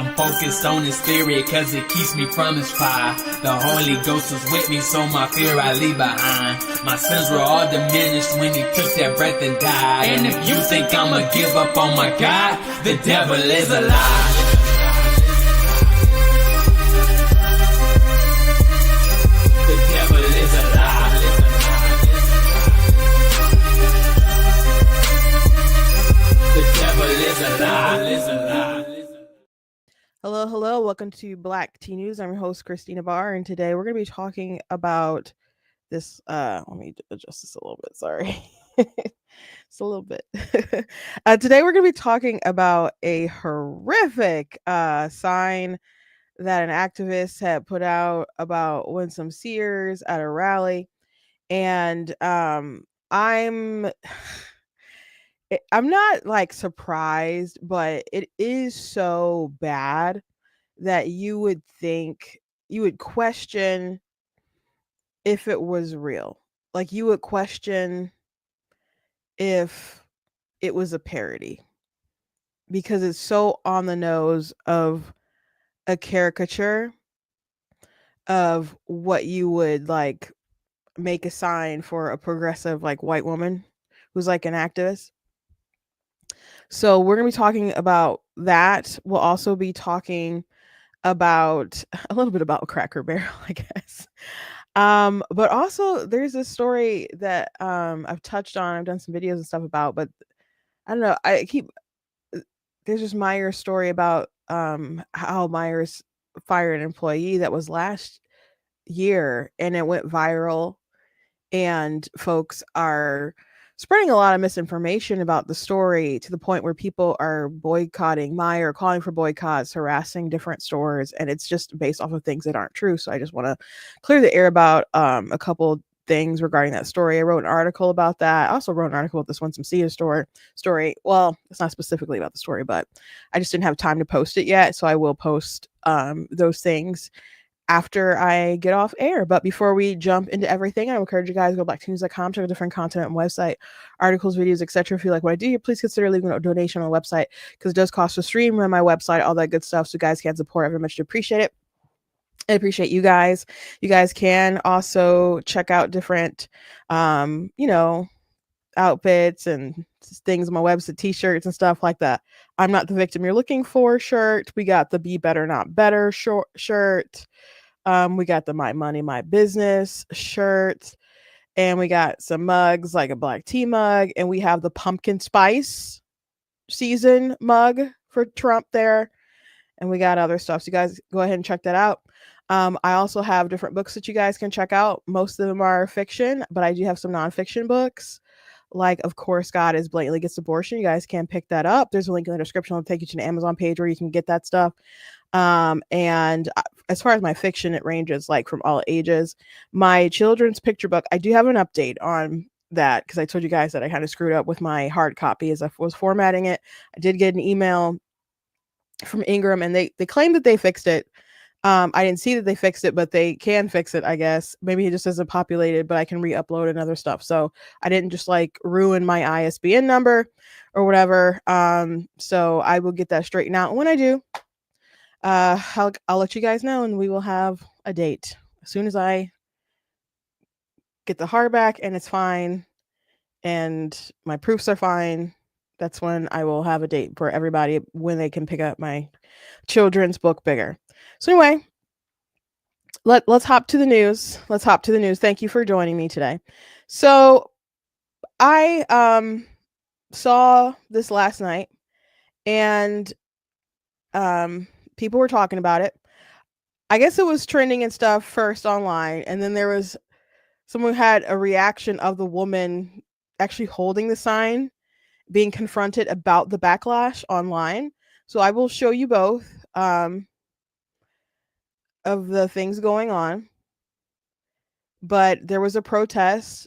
I'm focused on his spirit cause it keeps me from his fire. The Holy Ghost was with me, so my fear I leave behind. My sins were all diminished when he took that breath and died. And if you think I'ma give up on my God, the devil is a lie. The devil is a lie. The devil is a lie. Hello. Welcome to Black Tea News. I'm your host, Christina Barr, and today we're going to be talking about this. Let me adjust this a little bit. Sorry. It's a little bit. Today we're going to be talking about a horrific sign that an activist had put out about Winsome Sears at a rally. And I'm not like surprised, but it is so bad that you would question if it was real. Like you would question if it was a parody because it's so on the nose of a caricature of what you would like make a sign for a progressive like white woman who's like an activist. So we're going to be talking about that. We'll also be talking about a little bit about Cracker Barrel, I guess. But also there's this story that I've touched on. I've done some videos and stuff about, but I don't know. There's this Meijer story about how Meijer's fired an employee that was last year, and it went viral, and folks are spreading a lot of misinformation about the story to the point where people are boycotting Meijer, calling for boycotts, harassing different stores, and it's just based off of things that aren't true. So I just want to clear the air about a couple things regarding that story. I wrote an article about that. I also wrote an article about this Winsome Sears story. Well, it's not specifically about the story, but I just didn't have time to post it yet, so I will post those things after I get off air. But before we jump into everything, I encourage you guys to go blackteens.com, check out different content on website, articles, videos, etc. If you like what I do here, please consider leaving a donation on the website because it does cost to stream, run my website, all that good stuff. So you guys can support. I very much appreciate it. I appreciate you guys. You guys can also check out different, outfits and things on my website, t-shirts and stuff like that. I'm not the victim you're looking for shirt. We got the Be Better Not Better shirt. We got the My Money My Business shirt, and we got some mugs like a black tea mug, and we have the pumpkin spice season mug for Trump there, and we got other stuff. So you guys go ahead and check that out. I also have different books that you guys can check out. Most of them are fiction, but I do have some nonfiction books. Like, of course, God is Blatantly Against Abortion. You guys can pick that up. There's a link in the description. I'll take you to an Amazon page where you can get that stuff. And as far as my fiction, it ranges like from all ages. My children's picture book, I do have an update on that because I told you guys that I kind of screwed up with my hard copy as I was formatting it. I did get an email from Ingram, and they claimed that they fixed it. I didn't see that they fixed it, but they can fix it, I guess. Maybe it just isn't populated, but I can re-upload and other stuff. So I didn't just like ruin my ISBN number or whatever. So I will get that straightened out. When I do, I'll let you guys know, and we will have a date as soon as I get the hardback and it's fine and my proofs are fine. That's when I will have a date for everybody when they can pick up my children's book bigger. So anyway, let's hop to the news. Thank you for joining me today. So I saw this last night, and people were talking about it. I guess it was trending and stuff first online, and then there was someone who had a reaction of the woman actually holding the sign being confronted about the backlash online. So I will show you both of the things going on. But there was a protest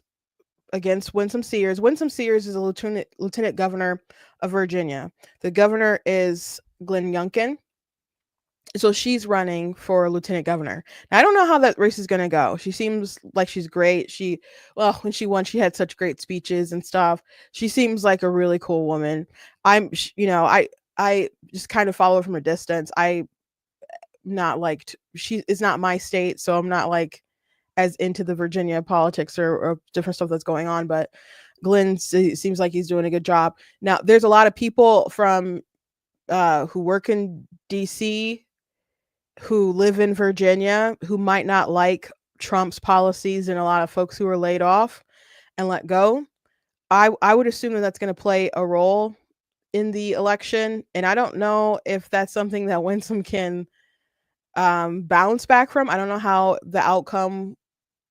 against Winsome Sears. Winsome Sears is a lieutenant governor of Virginia. The governor is Glenn Youngkin. So she's running for lieutenant governor. Now, I don't know how that race is going to go. She seems like she's great. When she won, she had such great speeches and stuff. She seems like a really cool woman. I just kind of follow from a distance. I not like she is not my state, so I'm not like as into the Virginia politics or different stuff that's going on. But Glenn seems like he's doing a good job. Now, there's a lot of people from who work in DC who live in Virginia who might not like Trump's policies, and a lot of folks who are laid off and let go. I would assume that that's going to play a role in the election, and I don't know if that's something that Winsome can bounce back from. I don't know how the outcome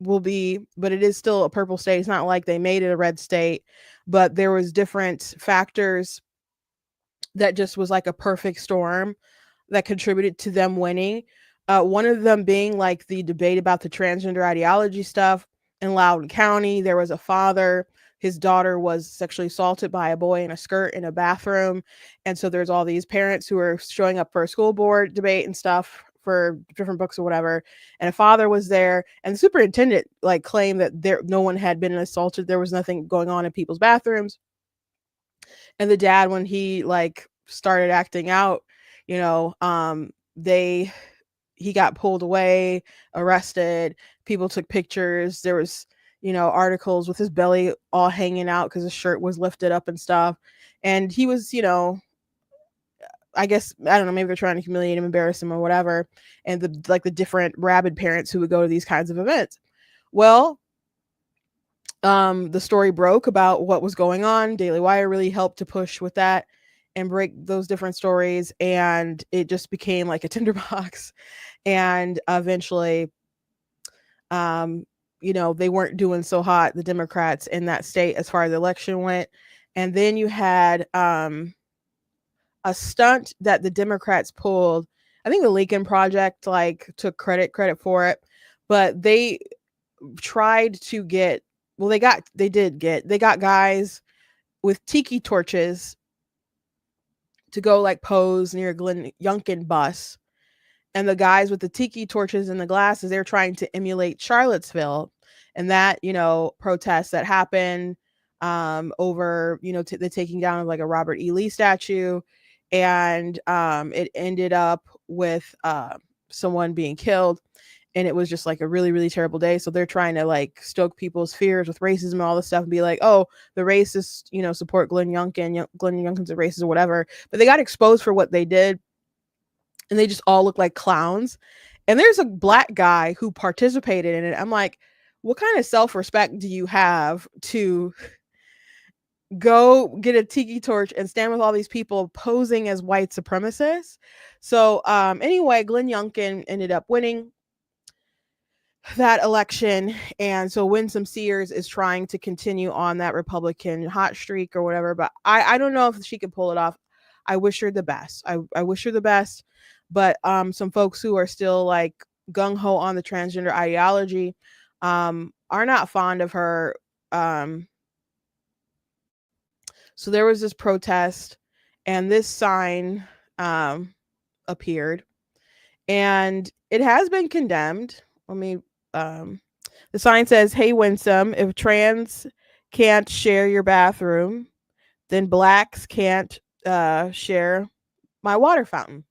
will be, but it is still a purple state. It's not like they made it a red state, but there was different factors that just was like a perfect storm that contributed to them winning. One of them being like the debate about the transgender ideology stuff in Loudoun County. There was a father, his daughter was sexually assaulted by a boy in a skirt in a bathroom. And so there's all these parents who are showing up for a school board debate and stuff for different books or whatever. And a father was there, and the superintendent like claimed that no one had been assaulted. There was nothing going on in people's bathrooms. And the dad, when he like started acting out, you know, he got pulled away, arrested. People took pictures. There was, you know, articles with his belly all hanging out because his shirt was lifted up and stuff. And he was, you know, I guess, I don't know, maybe they're trying to humiliate him, embarrass him or whatever. And the different rabid parents who would go to these kinds of events. Well, the story broke about what was going on. Daily Wire really helped to push with that and break those different stories. And it just became like a tinderbox. And eventually, you know, they weren't doing so hot, the Democrats in that state, as far as the election went. And then you had a stunt that the Democrats pulled. I think the Lincoln Project like took credit for it, but they tried to get, well, they got guys with tiki torches to go like pose near Glenn Youngkin bus. And the guys with the tiki torches and the glasses, they're trying to emulate Charlottesville and that, you know, protest that happened over, you know, the taking down of like a Robert E. Lee statue. And it ended up with someone being killed. And it was just like a really, really terrible day. So they're trying to like stoke people's fears with racism and all this stuff and be like, oh, the racists, you know, support Glenn Youngkin. Glenn Youngkin's a racist or whatever. But they got exposed for what they did. And they just all look like clowns. And there's a black guy who participated in it. I'm like, what kind of self-respect do you have to go get a tiki torch and stand with all these people posing as white supremacists? So anyway, Glenn Youngkin ended up winning that election. And so Winsome Sears is trying to continue on that Republican hot streak or whatever. But I don't know if she can pull it off. I wish her the best. I wish her the best. But some folks who are still like gung-ho on the transgender ideology are not fond of her. So there was this protest and this sign appeared, and it has been condemned. Let me, the sign says, "Hey Winsome, if trans can't share your bathroom, then blacks can't share my water fountain."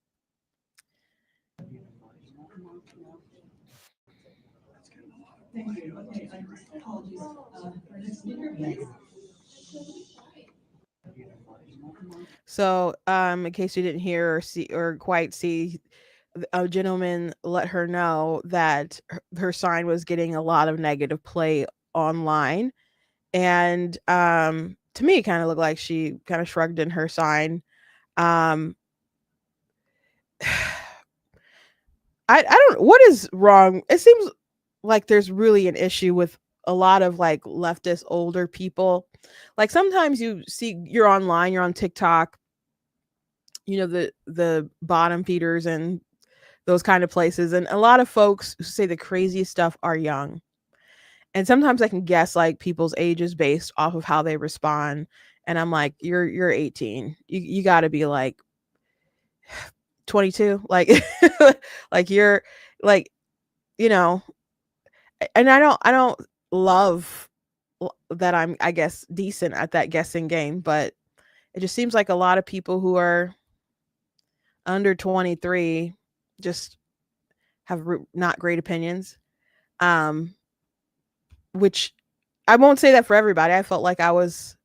So, in case you didn't hear or see or quite see, a gentleman let her know that her sign was getting a lot of negative play online. And to me, it kind of looked like she kind of shrugged in her sign. Um, I don't, what is wrong? It seems like there's really an issue with a lot of like leftist older people. Like sometimes you see, you're online, you're on TikTok, you know, the bottom feeders and those kind of places, and a lot of folks who say the craziest stuff are young. And sometimes I can guess like people's ages based off of how they respond. And I'm like, you're 18. You got to be like 22. Like like you're like, you know, and I don't love that I guess decent at that guessing game, but it just seems like a lot of people who are under 23 just have not great opinions. Um, which I won't say that for everybody. I felt like I was,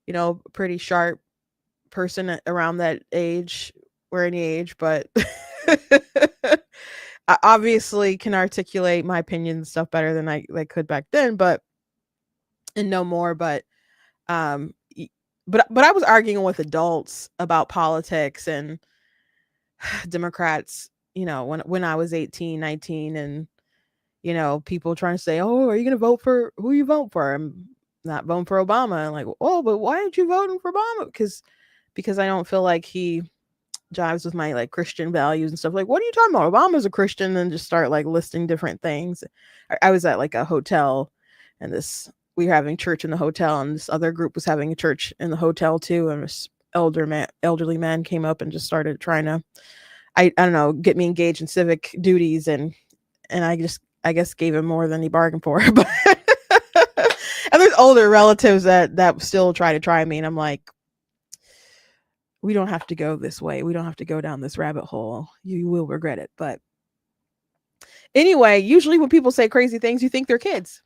a pretty sharp person around that age or any age, but I obviously can articulate my opinions and stuff better than I could back then, but and no more. But um, but I was arguing with adults about politics and Democrats, when I was 18, 19, and people trying to say, "Oh, are you going to vote for who you vote for?" I'm not voting for Obama. I'm like, "Oh, but why aren't you voting for Obama?" Because I don't feel like he jives with my like Christian values and stuff. Like, what are you talking about? Obama's a Christian, and just start like listing different things. I was at like a hotel, and we were having church in the hotel, and this other group was having a church in the hotel too. And this elderly man came up and just started trying to, I don't know, get me engaged in civic duties, and I guess gave him more than he bargained for. But and there's older relatives that still try me, and I'm like, we don't have to go this way. We don't have to go down this rabbit hole. You will regret it. But anyway, usually when people say crazy things, you think they're kids.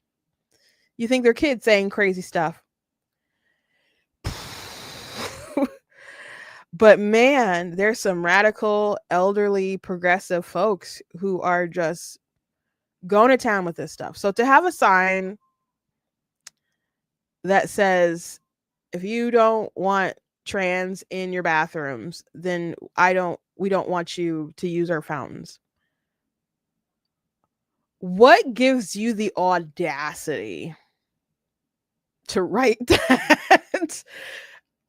You think they're kids saying crazy stuff. But man, there's some radical, elderly, progressive folks who are just going to town with this stuff. So to have a sign that says, if you don't want trans in your bathrooms, then we don't want you to use our fountains. What gives you the audacity to write that?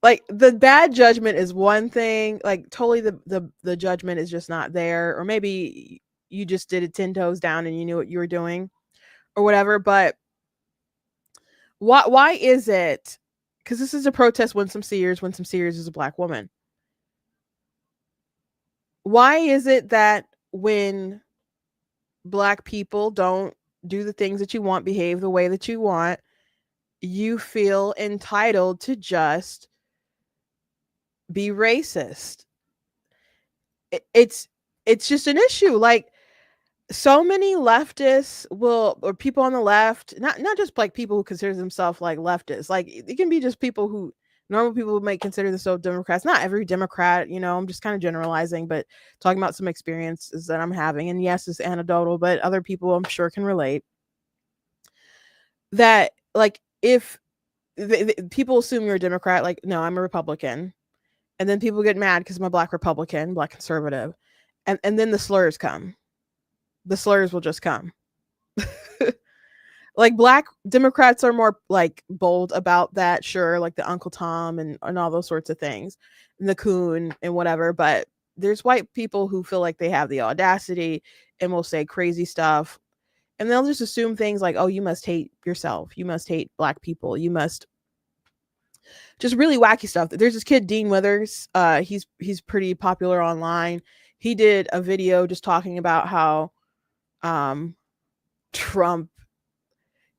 Like, the bad judgment is one thing, like totally the judgment is just not there, or maybe you just did it 10 toes down and you knew what you were doing or whatever. But why is it? Because this is a protest. Winsome Sears is a Black woman. Why is it that when Black people don't do the things that you want, behave the way that you want, you feel entitled to just be racist? It's just an issue. Like, so many leftists or people on the left, not just like people who consider themselves like leftists, like it can be just people who normal people might consider themselves Democrats. Not every Democrat, I'm just kind of generalizing, but talking about some experiences that I'm having. And yes, it's anecdotal, but other people I'm sure can relate. That, like, if people assume you're a Democrat, like, no, I'm a Republican. And then people get mad because I'm a Black Republican, Black conservative. And then the slurs come. The slurs will just come. Like, Black Democrats are more like bold about that, sure, like the Uncle Tom and all those sorts of things, and the coon and whatever. But there's white people who feel like they have the audacity and will say crazy stuff, and they'll just assume things like, oh, you must hate yourself, you must hate Black people, you must just really wacky stuff. There's this kid, Dean Withers. He's pretty popular online. He did a video just talking about how Trump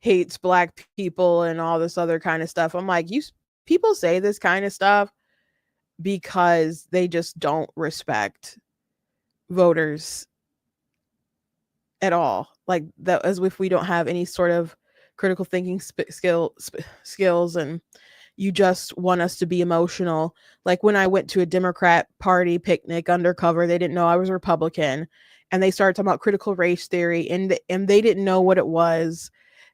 hates Black people and all this other kind of stuff. I'm like, people say this kind of stuff because they just don't respect voters at all. Like, that, as if we don't have any sort of critical thinking skills, and you just want us to be emotional. Like, when I went to a Democrat Party picnic undercover, they didn't know I was a Republican, and they started talking about critical race theory, and they didn't know what it was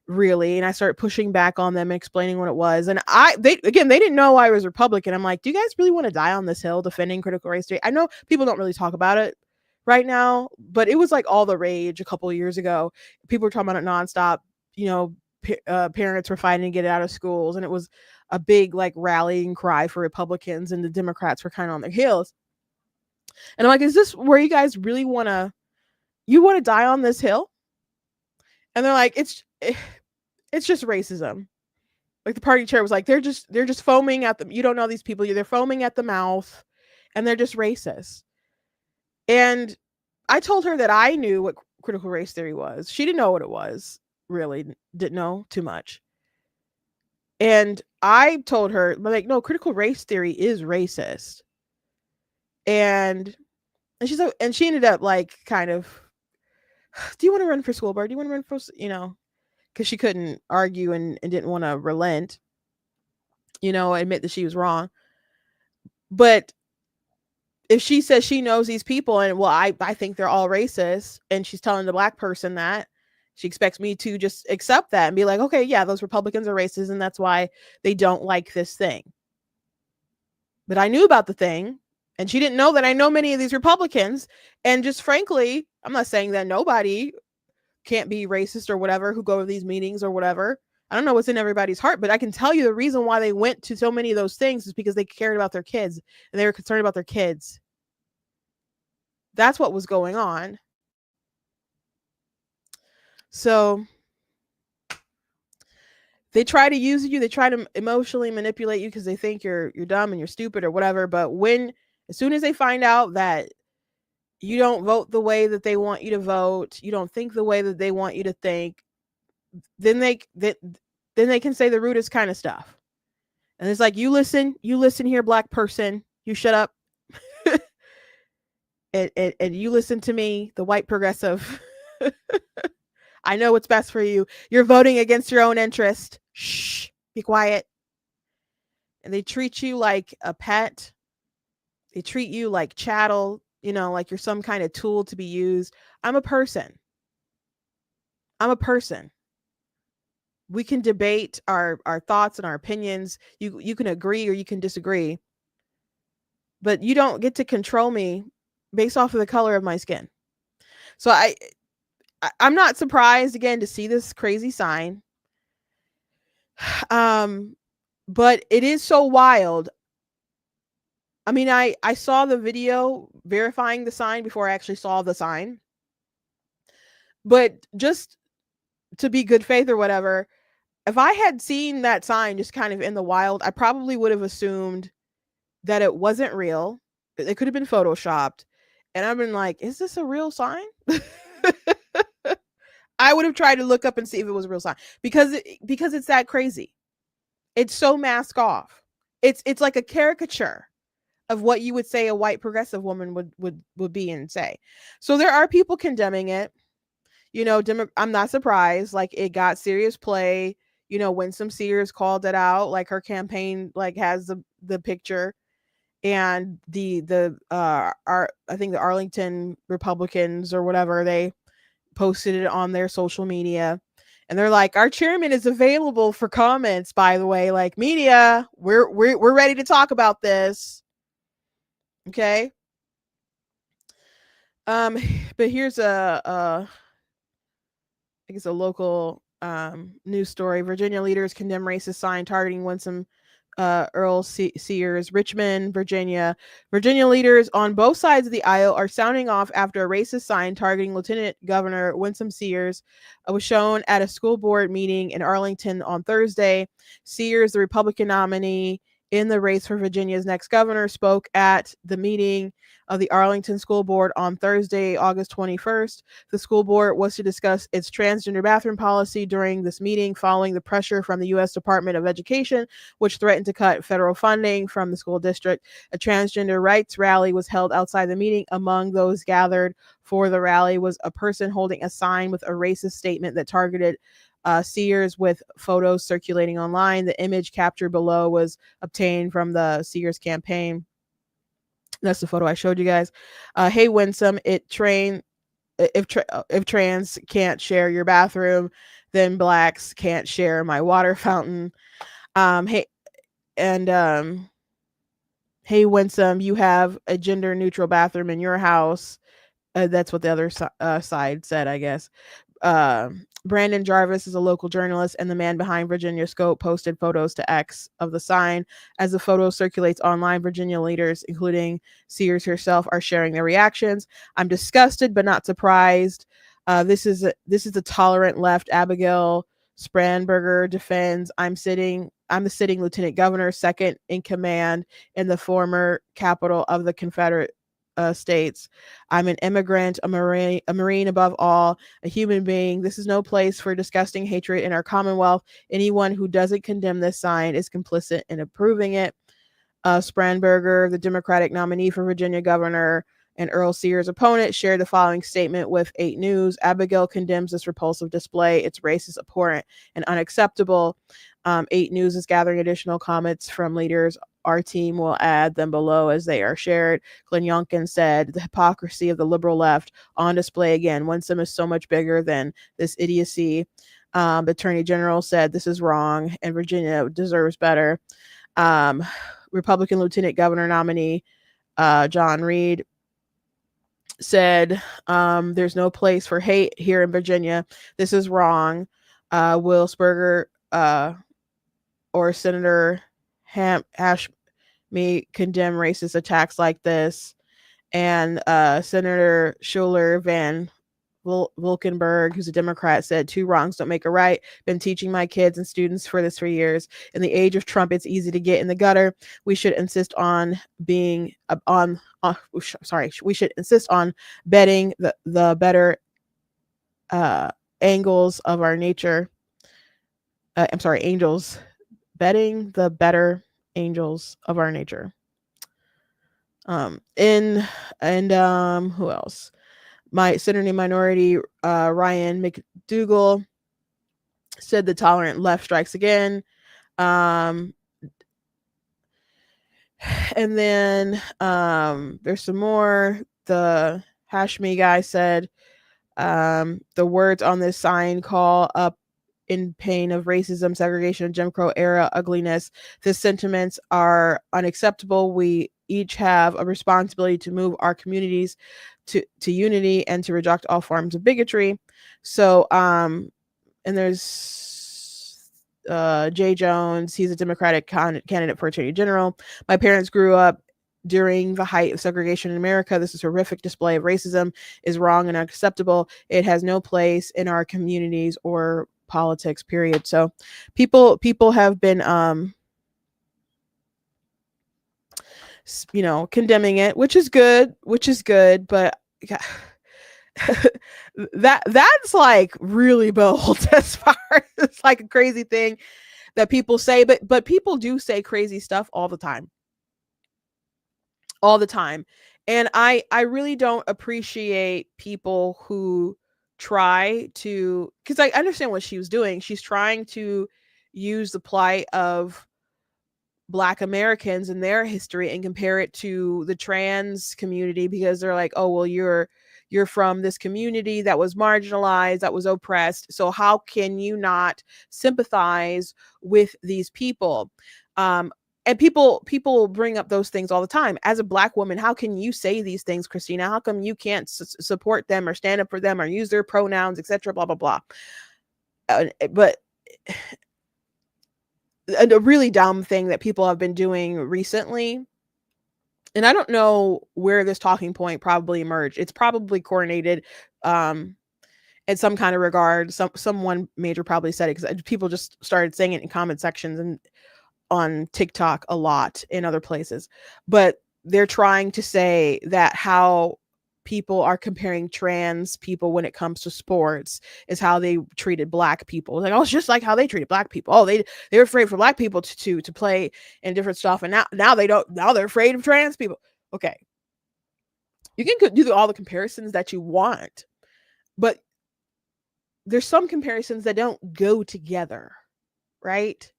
really. And I started pushing back on them and explaining what it was. And they didn't know I was Republican. I'm like, do you guys really want to die on this hill defending critical race theory? I know people don't really talk about it right now, but it was like all the rage a couple of years ago. People were talking about it nonstop. Parents were fighting to get it out of schools, and it was a big like rallying cry for Republicans, and the Democrats were kind of on their heels. And I'm like, is this where you guys really want to die on this hill? And they're like, it's just racism. Like, the party chair was like, they're just foaming at them. You don't know these people. They're foaming at the mouth, and they're just racist. And I told her that I knew what critical race theory was. She didn't know what it was. Really didn't know too much. And I told her, like, no, critical race theory is racist. And and she ended up like kind of, do you want to run for school board? Do you want to run for, because she couldn't argue and didn't want to relent, admit that she was wrong. But if she says she knows these people and, well, I think they're all racist, and she's telling the black person that, she expects me to just accept that and be like, okay, yeah, those Republicans are racist and that's why they don't like this thing. But I knew about the thing, and she didn't know that I know many of these Republicans. And just frankly, I'm not saying that nobody can't be racist or whatever who go to these meetings or whatever. I don't know what's in everybody's heart, but I can tell you the reason why they went to so many of those things is because they cared about their kids and they were concerned about their kids. That's what was going on. So they try to use you, they try to emotionally manipulate you because they think you're dumb and you're stupid or whatever. But as soon as they find out that you don't vote the way that they want you to vote, you don't think the way that they want you to think, then they can say the rudest kind of stuff. And it's like, you listen here, black person, you shut up. and you listen to me, the white progressive. I know what's best for you. You're voting against your own interest. Shh, be quiet. And they treat you like a pet. They treat you like chattel, like you're some kind of tool to be used. I'm a person. We can debate our thoughts and our opinions. You can agree or you can disagree. But you don't get to control me based off of the color of my skin. So I'm not surprised again to see this crazy sign. But it is so wild. I mean, I saw the video verifying the sign before I actually saw the sign. But just to be good faith or whatever, if I had seen that sign just kind of in the wild, I probably would have assumed that it wasn't real. It could have been photoshopped. And I've been like, is this a real sign? I would have tried to look up and see if it was a real sign because it's that crazy. It's so mask off. It's like a caricature of what you would say a white progressive woman would be and say. So there are people condemning it. I'm not surprised. Like, it got serious play. Winsome Sears called it out. Like, her campaign has the picture, and I think the Arlington Republicans or whatever, they posted it on their social media, and they're like, our chairman is available for comments, by the way, like, media, we're ready to talk about this. Okay. But here's I guess a local news story. Virginia leaders condemn racist sign targeting Winsome Sears, Richmond, Virginia. Virginia leaders on both sides of the aisle are sounding off after a racist sign targeting Lieutenant Governor Winsome Sears was shown at a school board meeting in Arlington on Thursday. Sears, the Republican nominee in the race for Virginia's next governor, spoke at the meeting of the Arlington School Board on Thursday, August 21st. The school board was to discuss its transgender bathroom policy during this meeting, following the pressure from the U.S. Department of Education, which threatened to cut federal funding from the school district. A transgender rights rally was held outside the meeting. Among those gathered for the rally was a person holding a sign with a racist statement that targeted Sears, with photos circulating online. The image captured below was obtained from the Sears campaign. That's the photo I showed you guys. Hey, Winsome, if trans can't share your bathroom, then blacks can't share my water fountain. Hey, Winsome, you have a gender neutral bathroom in your house. That's what the other side said, I guess. Brandon Jarvis is a local journalist and the man behind Virginia Scope posted photos to X of the sign. As the photo circulates online, Virginia leaders, including Sears herself, are sharing their reactions. I'm disgusted but not surprised. This is a tolerant left. Abigail Spanberger defends, I'm the sitting lieutenant governor, second in command in the former capital of the Confederate states. I'm an immigrant, a Marine above all, a human being. This is no place for disgusting hatred in our Commonwealth. Anyone who doesn't condemn this sign is complicit in approving it. Spanberger, the Democratic nominee for Virginia governor and Earl Sears' opponent, shared the following statement with 8 News. Abigail condemns this repulsive display. It's racist, abhorrent, and unacceptable. 8 News is gathering additional comments from leaders. Our team will add them below as they are shared. Glenn Youngkin said, the hypocrisy of the liberal left on display again. Winsome is so much bigger than this idiocy. The Attorney General said this is wrong and Virginia deserves better. Republican Lieutenant Governor nominee John Reed said, there's no place for hate here in Virginia. This is wrong. Will Sperger or Senator Hashmi condemn racist attacks like this. And Senator Schuler Van Wilkenberg, who's a Democrat, said 2 wrongs don't make a right. Been teaching my kids and students for this for years. In the age of Trump, it's easy to get in the gutter. We should insist on being we should insist on betting the better angles of our nature. Angels. Betting the better angels of our nature. Who else? My Senator Minority Ryan McDougall said the tolerant left strikes again. And then there's some more. The Hashmi guy said the words on this sign call up in pain of racism, segregation, and Jim Crow era ugliness. These sentiments are unacceptable. We each have a responsibility to move our communities to unity and to reject all forms of bigotry. So, and there's Jay Jones. He's a Democratic candidate for Attorney General. My parents grew up during the height of segregation in America. This is a horrific display of racism, is wrong and unacceptable. It has no place in our communities or politics, period. So people have been condemning it, which is good, but that's like really bold as far as like a crazy thing that people say, but people do say crazy stuff all the time. And I really don't appreciate people who try to, because I understand what she was doing. She's trying to use the plight of Black Americans and their history and compare it to the trans community, because they're like, oh, well, you're from this community that was marginalized, that was oppressed. So how can you not sympathize with these people? And people bring up those things all the time. As a Black woman, how can you say these things, Christina? How come you can't support them or stand up for them or use their pronouns, etc., blah, blah, blah. But a really dumb thing that people have been doing recently, and I don't know where this talking point probably emerged. It's probably coordinated in some kind of regard. Someone major probably said it, because people just started saying it in comment sections and on TikTok a lot in other places. But they're trying to say that how people are comparing trans people when it comes to sports is how they treated Black people. Like, oh, it's just like how they treated Black people. Oh, they're afraid for Black people to play in different stuff, and now they don't. Now they're afraid of trans people. Okay, you can do all the comparisons that you want, but there's some comparisons that don't go together, right?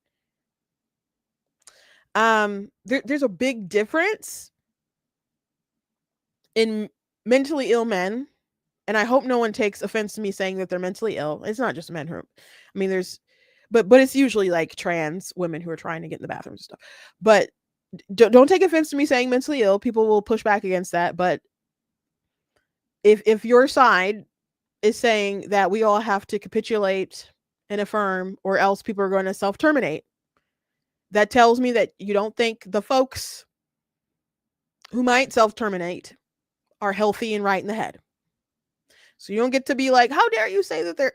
There's a big difference in mentally ill men, and I hope no one takes offense to me saying that they're mentally ill. It's not just men who, I mean, but it's usually like trans women who are trying to get in the bathrooms and stuff. But don't take offense to me saying mentally ill. People will push back against that. But if your side is saying that we all have to capitulate and affirm, or else people are going to self-terminate, that tells me that you don't think the folks who might self-terminate are healthy and right in the head. So you don't get to be like, how dare you say that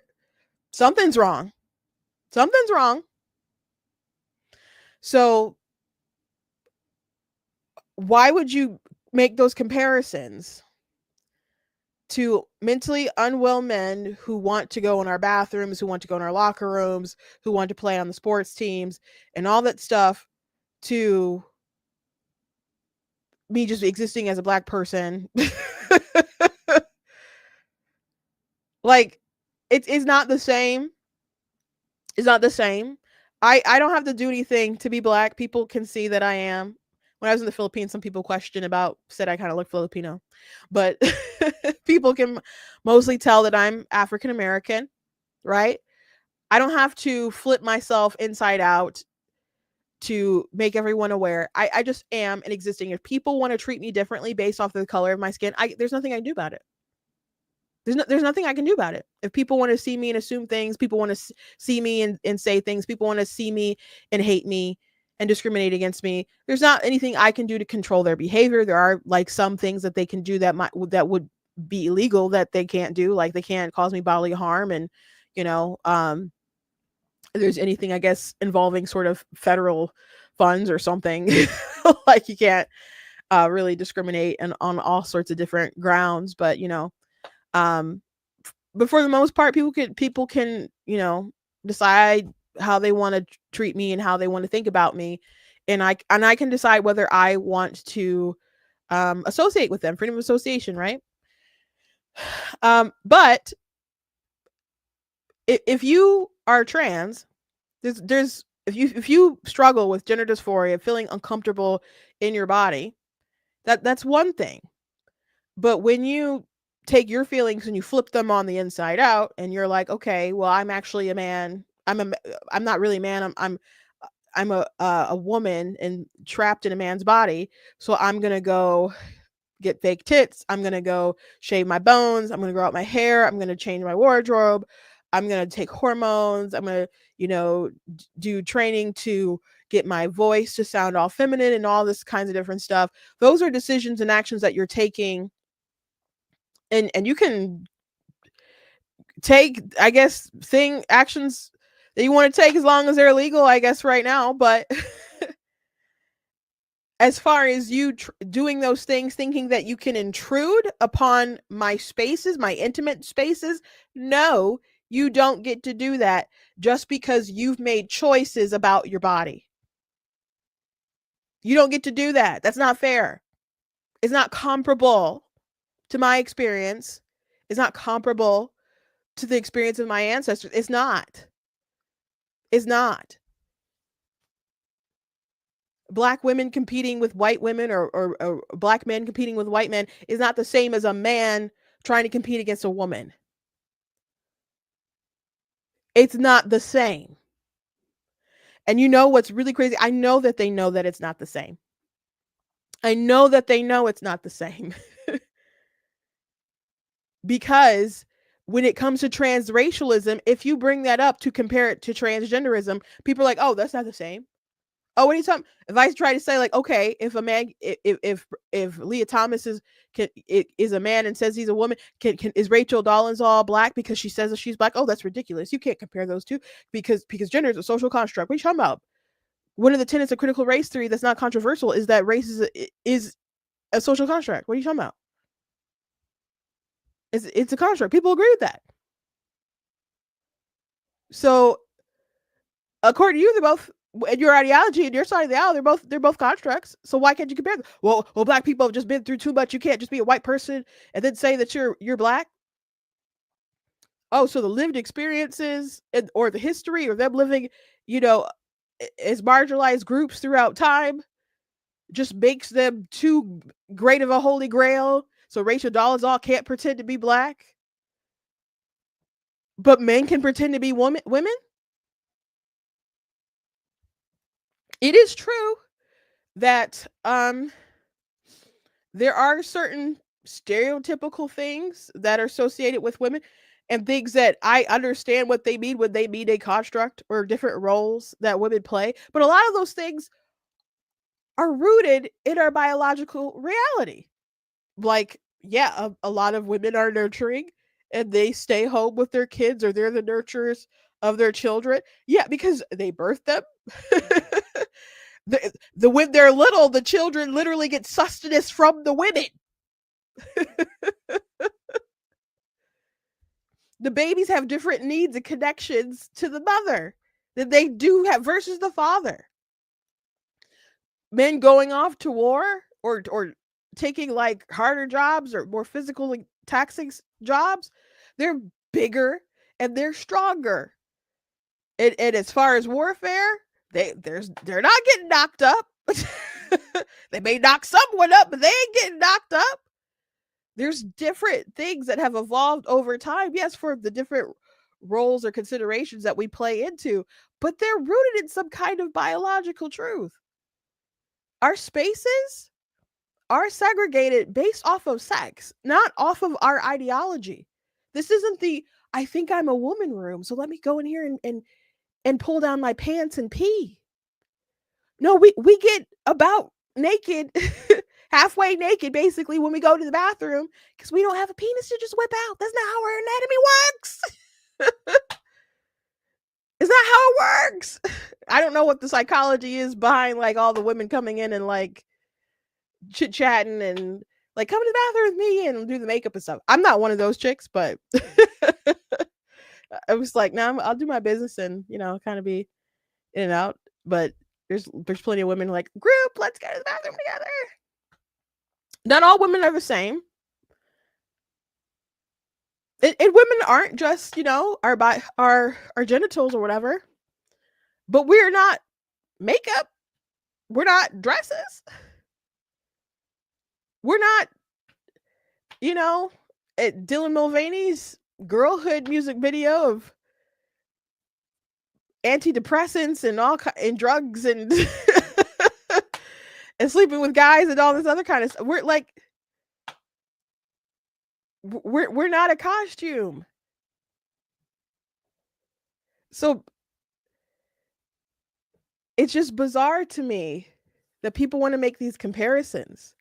something's wrong. Something's wrong. So why would you make those comparisons to mentally unwell men who want to go in our bathrooms, who want to go in our locker rooms, who want to play on the sports teams and all that stuff, to me just existing as a Black person Like, it's not the same. It's not the same. I don't have to do anything to be black. People can see that I am. When I was in the Philippines, some people said I kind of look Filipino, but people can mostly tell that I'm African American, right? I don't have to flip myself inside out to make everyone aware. I just am and existing. If people want to treat me differently based off the color of my skin, there's nothing I can do about it. There's nothing I can do about it. If people want to see me and assume things, people want to see me and say things, people want to see me and hate me and discriminate against me. There's not anything I can do to control their behavior. There are like some things that they can do that would be illegal that they can't do. Like they can't cause me bodily harm, and you know, there's anything I guess involving sort of federal funds or something. Like you can't really discriminate and on all sorts of different grounds, but um but for the most part people can decide how they want to treat me and how they want to think about me, and I can decide whether I want to associate with them. Freedom of association, right? But if you are trans, there's if you struggle with gender dysphoria, feeling uncomfortable in your body, that's one thing. But when you take your feelings and you flip them on the inside out and you're like, okay, well, I'm actually a man. I'm not really a man. I'm a woman and trapped in a man's body. So I'm going to go get fake tits. I'm going to go shave my bones. I'm going to grow out my hair. I'm going to change my wardrobe. I'm going to take hormones. I'm going to, do training to get my voice to sound all feminine and all this kinds of different stuff. Those are decisions and actions that you're taking, and you can take, I guess, actions that you want to take as long as they're legal, I guess, right now. But as far as you doing those things, thinking that you can intrude upon my spaces, my intimate spaces, no, you don't get to do that just because you've made choices about your body. You don't get to do that. That's not fair. It's not comparable to my experience. It's not comparable to the experience of my ancestors. It's not. It's not. Black women competing with white women, or black men competing with white men, is not the same as a man trying to compete against a woman. It's not the same. And you know what's really crazy? I know that they know that it's not the same. I know that they know it's not the same. Because when it comes to transracialism, if you bring that up to compare it to transgenderism, people are like, oh, that's not the same. Oh, what are you talking? If I try to say like, okay, if a man, if Leah Thomas is a man and says he's a woman, is Rachel Dolezal black because she says that she's black? Oh, that's ridiculous. You can't compare those two because gender is a social construct. What are you talking about? One of the tenets of critical race theory that's not controversial is that race is a social construct. What are you talking about? It's a construct. People agree with that. So, according to you, they're both, and your ideology and your side of the aisle, they're both constructs. So why can't you compare them? Well, black people have just been through too much. You can't just be a white person and then say that you're black. Oh, so the lived experiences or the history or them living, as marginalized groups throughout time just makes them too great of a holy grail. So Rachel Dolezal can't pretend to be black, but men can pretend to be women. It is true that there are certain stereotypical things that are associated with women and things that I understand what they mean when they mean a construct or different roles that women play. But a lot of those things are rooted in our biological reality. Like, yeah, a lot of women are nurturing and they stay home with their kids, or they're the nurturers of their children. Yeah, because they birthed them. When they're little, the children literally get sustenance from the women. The babies have different needs and connections to the mother that they do have versus the father. Men going off to war or taking like harder jobs or more physically taxing jobs, they're bigger and they're stronger. And as far as warfare, they're not getting knocked up. They may knock someone up, but they ain't getting knocked up. There's different things that have evolved over time. Yes, for the different roles or considerations that we play into, but they're rooted in some kind of biological truth. Our spaces are segregated based off of sex, not off of our ideology. This isn't the I think I'm a woman room, so let me go in here and pull down my pants and pee. No, we get about naked, halfway naked, basically, when we go to the bathroom because we don't have a penis to just whip out. That's not how our anatomy works. Is that how it works? I don't know what the psychology is behind like all the women coming in and like chit chatting and like come to the bathroom with me and do the makeup and stuff. I'm not one of those chicks, but I was like, no, I'll do my business and kind of be in and out. But there's plenty of women like group. Let's go to the bathroom together. Not all women are the same. And women aren't just our genitals or whatever. But we're not makeup. We're not dresses. We're not, at Dylan Mulvaney's girlhood music video of antidepressants and and drugs and and sleeping with guys and all this other kind of stuff. We're like, we're not a costume. So it's just bizarre to me that people want to make these comparisons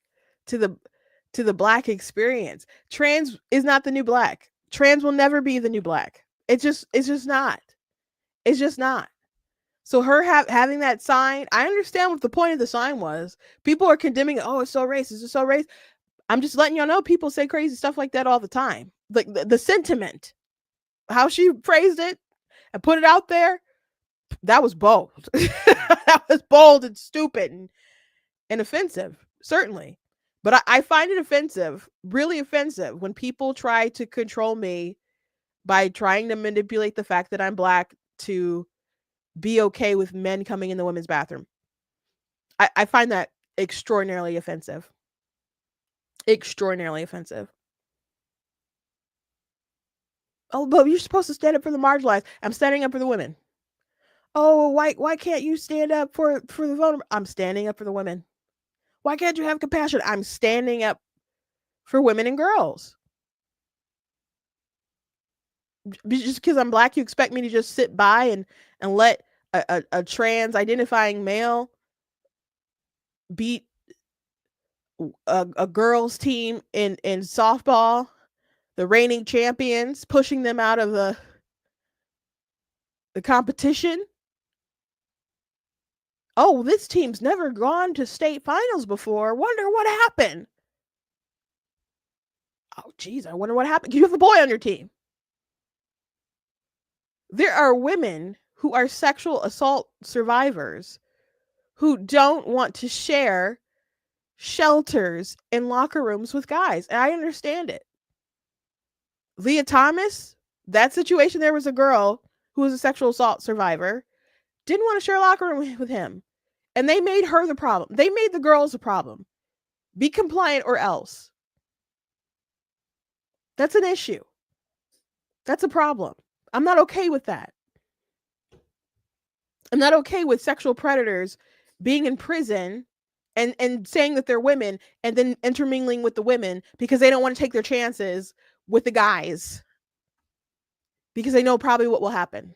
to the black experience. Trans is not the new black. Trans will never be the new black. It's just not. It's just not. So her having that sign, I understand what the point of the sign was. People are condemning it. Oh, it's so racist. It's so racist. I'm just letting y'all know people say crazy stuff like that all the time. Like the sentiment, how she phrased it and put it out there, that was bold. That was bold and stupid and offensive, certainly. But I find it offensive, really offensive, when people try to control me by trying to manipulate the fact that I'm black to be okay with men coming in the women's bathroom. I find that extraordinarily offensive. Extraordinarily offensive. Oh, but you're supposed to stand up for the marginalized. I'm standing up for the women. Oh, why can't you stand up for the vulnerable? I'm standing up for the women. Why can't you have compassion? I'm standing up for women and girls. Just because I'm black, you expect me to just sit by and let a trans identifying male beat a girls team in softball, the reigning champions, pushing them out of the competition? Oh, this team's never gone to state finals before. Wonder what happened. Oh, geez, I wonder what happened. You have a boy on your team. There are women who are sexual assault survivors who don't want to share shelters and locker rooms with guys. And I understand it. Leah Thomas, that situation, there was a girl who was a sexual assault survivor, didn't want to share a locker room with him. And they made her the problem. They made the girls the problem. Be compliant or else. That's an issue. That's a problem. I'm not okay with that. I'm not okay with sexual predators being in prison and saying that they're women and then intermingling with the women because they don't want to take their chances with the guys because they know probably what will happen.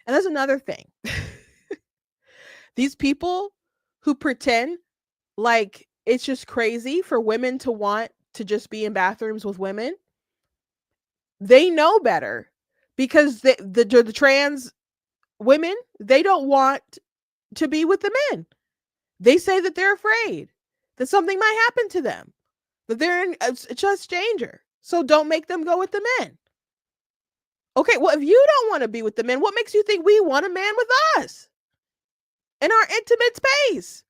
And that's another thing. These people who pretend like it's just crazy for women to want to just be in bathrooms with women, they know better because the trans women, they don't want to be with the men. They say that they're afraid that something might happen to them, that they're in just danger. So don't make them go with the men. Okay, well, if you don't want to be with the men, what makes you think we want a man with us in our intimate space?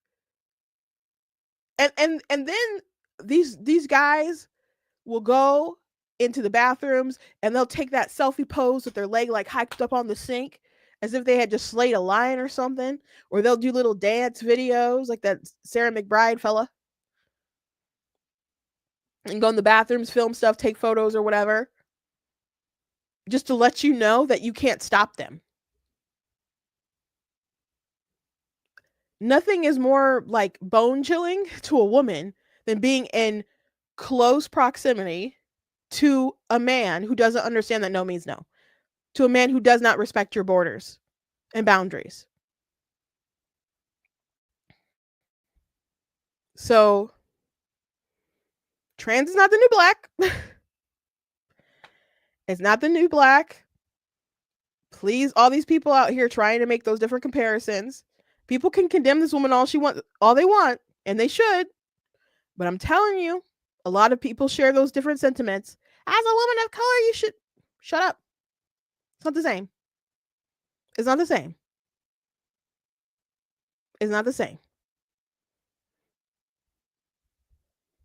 And then these guys will go into the bathrooms and they'll take that selfie pose with their leg like hiked up on the sink as if they had just slayed a lion or something. Or they'll do little dance videos like that Sarah McBride fella and go in the bathrooms, film stuff, take photos or whatever, just to let you know that you can't stop them. Nothing is more like bone chilling to a woman than being in close proximity to a man who doesn't understand that no means no, to a man who does not respect your borders and boundaries. So, trans is not the new black. It's not the new black. Please, all these people out here trying to make those different comparisons. People can condemn this woman all they want, and they should. But I'm telling you, a lot of people share those different sentiments. As a woman of color, you should shut up. It's not the same. It's not the same. It's not the same.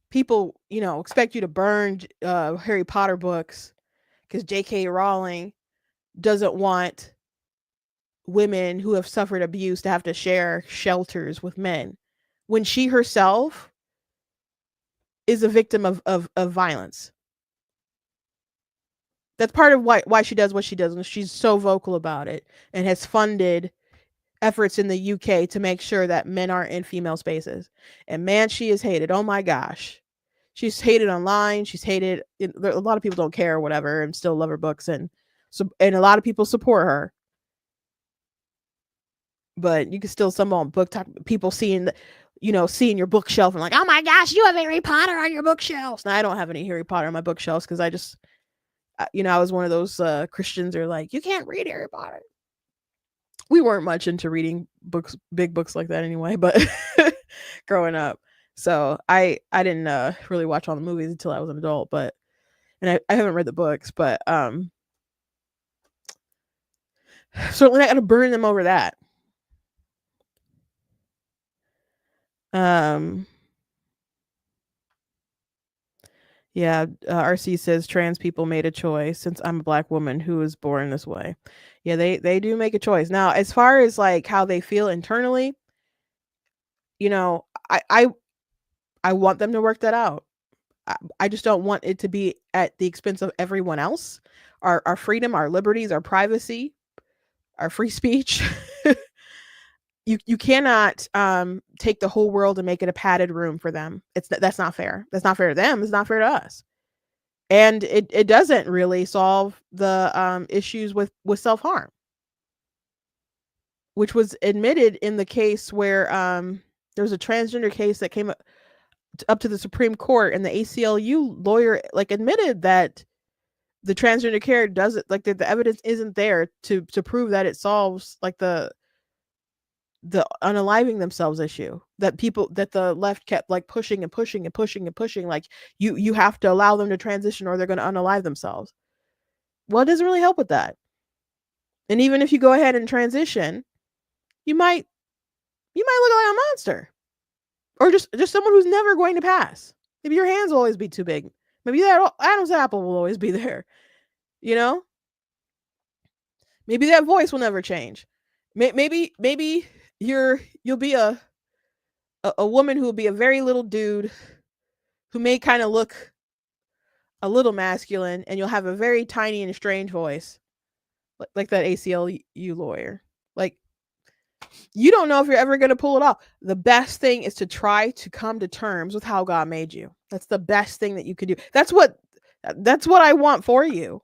People, expect you to burn Harry Potter books because J.K. Rowling doesn't want women who have suffered abuse to have to share shelters with men when she herself is a victim of violence. That's part of why she does what she does, and she's so vocal about it and has funded efforts in the UK to make sure that men aren't in female spaces. And man, she is hated. Oh my gosh. She's hated online. She's hated. A lot of people don't care or whatever and still love her books. And a lot of people support her. But you can still some on book talk, people seeing your bookshelf and like, oh my gosh, you have Harry Potter on your bookshelves. Now I don't have any Harry Potter on my bookshelves because I just, I was one of those Christians who are like, you can't read Harry Potter. We weren't much into reading books, big books like that anyway, but growing up. So I didn't really watch all the movies until I was an adult, and I haven't read the books, but certainly not going to burn them over that. Yeah, RC says trans people made a choice since I'm a black woman who was born this way. Yeah, they do make a choice. Now, as far as like how they feel internally, I want them to work that out. I just don't want it to be at the expense of everyone else. Our freedom, our liberties, our privacy, our free speech. You cannot take the whole world and make it a padded room for them. That's not fair. That's not fair to them. It's not fair to us. And it doesn't really solve the issues with self-harm, which was admitted in the case where there was a transgender case that came up to the Supreme Court, and the ACLU lawyer admitted that the transgender care doesn't the evidence isn't there to prove that it solves the unaliving themselves issue that the left kept pushing and pushing and pushing and pushing. You have to allow them to transition or they're going to unalive themselves. Well, it doesn't really help with that. And even if you go ahead and transition, you might look like a monster or just someone who's never going to pass. Maybe your hands will always be too big. Maybe that Adam's apple will always be there. Maybe that voice will never change. Maybe you'll be a woman who will be a very little dude who may kind of look a little masculine, and you'll have a very tiny and strange voice, like that ACLU lawyer. You don't know if you're ever going to pull it off. The best thing is to try to come to terms with how God made you. That's the best thing that you could do. That's what I want for you.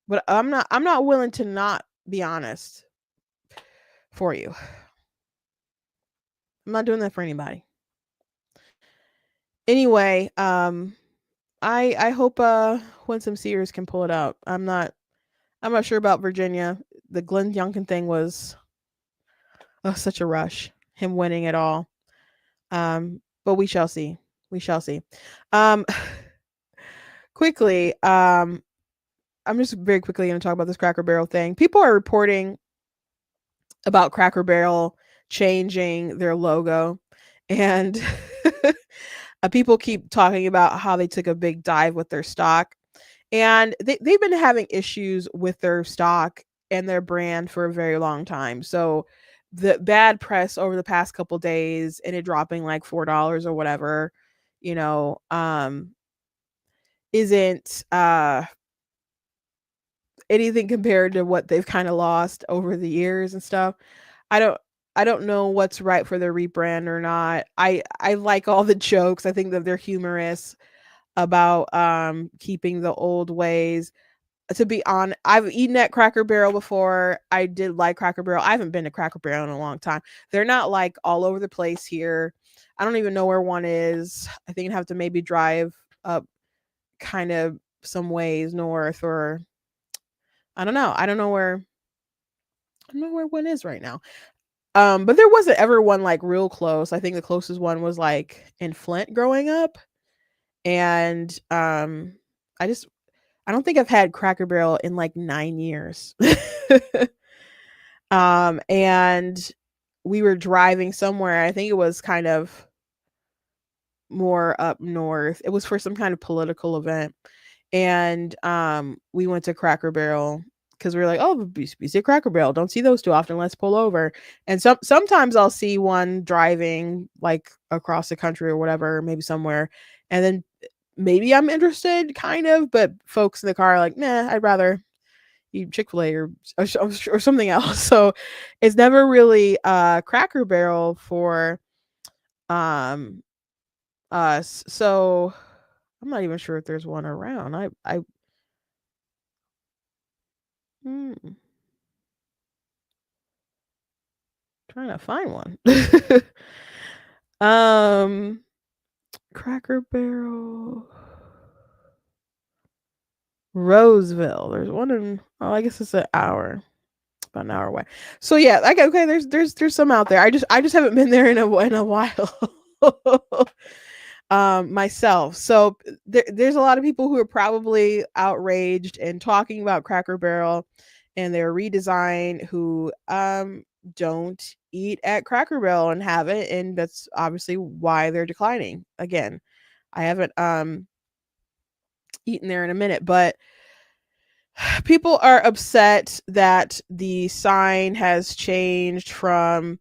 But I'm not willing to not be honest for you. I'm not doing that for anybody. Anyway, I hope Winsome Sears can pull it out. I'm not sure about Virginia. The Glenn Youngkin thing was such a rush, him winning it all. But we shall see. We shall see. Quickly, I'm just very quickly going to talk about this Cracker Barrel thing. People are reporting about Cracker Barrel changing their logo, and people keep talking about how they took a big dive with their stock. And they've been having issues with their stock and their brand for a very long time. So the bad press over the past couple days and it dropping like $4 or whatever, you know, isn't anything compared to what they've kind of lost over the years and stuff. I don't I don't know what's right for their rebrand or not. I like all the jokes. I think that they're humorous about keeping the old ways. To be on, I've eaten at Cracker Barrel before. I did like Cracker Barrel. I haven't been to Cracker Barrel in a long time. They're not like all over the place here. I don't even know where one is. I think I'd have to maybe drive up kind of some ways north, or I don't know. I don't know where one is right now. But there wasn't ever one like real close. I think the closest one was like in Flint growing up. And I just I don't think I've had Cracker Barrel in like 9 years. And we were driving somewhere. I think it was kind of more up north. It was for some kind of political event. And we went to Cracker Barrel because we were like, oh, we see Cracker Barrel. Don't see those too often. Let's pull over. And sometimes I'll see one driving like across the country or whatever, maybe somewhere. And then maybe I'm interested, kind of, but folks in the car are like, nah, I'd rather eat Chick-fil-A or something else. So it's never really Cracker Barrel for um us. So I'm not even sure if there's one around. Hmm, trying to find one. um Cracker Barrel Roseville. There's one in, oh, I guess it's an hour. About an hour away. So yeah, like okay, there's some out there. I just haven't been there in a while. Myself. So there's a lot of people who are probably outraged and talking about Cracker Barrel and their redesign who don't eat at Cracker Barrel and haven't, and that's obviously why they're declining. Again, I haven't eaten there in a minute, but people are upset that the sign has changed from